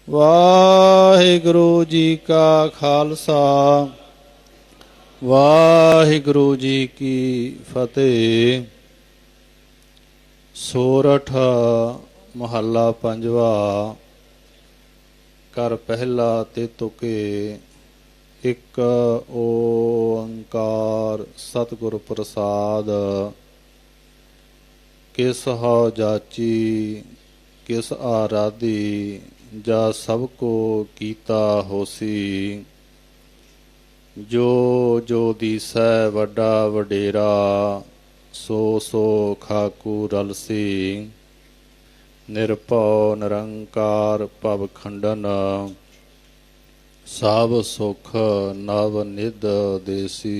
ਵਾਹਿਗੁਰੂ ਜੀ ਕਾ ਖਾਲਸਾ ਵਾਹਿਗੁਰੂ ਜੀ ਕੀ ਫਤਿਹ। ਸੋਰਠ ਮਹੱਲਾ ਪੰਜਵਾ। ਕਰ ਪਹਿਲਾ ਤੇ ਤੁਕੇ ਇੱਕ ਓੰਕਾਰ ਸਤਿਗੁਰ ਪ੍ਰਸਾਦ। ਕਿਸ ਹਉ ਜਾਚੀ ਕਿਸ ਆਰਾਧੀ ਜਾ ਸਭ ਕੋ ਕੀਤਾ ਹੋਸੀ। ਜੋ ਜੋ ਦੀਸੈ ਵੱਡਾ ਵਡੇਰਾ ਸੋ ਸੋ ਖਾਕੂ ਰਲਸੀ। ਨਿਰਭਉ ਨਿਰੰਕਾਰ ਭਵ ਖੰਡਨ ਸਭ ਸੁਖ ਨਵ ਨਿਧ ਦੇਸੀ।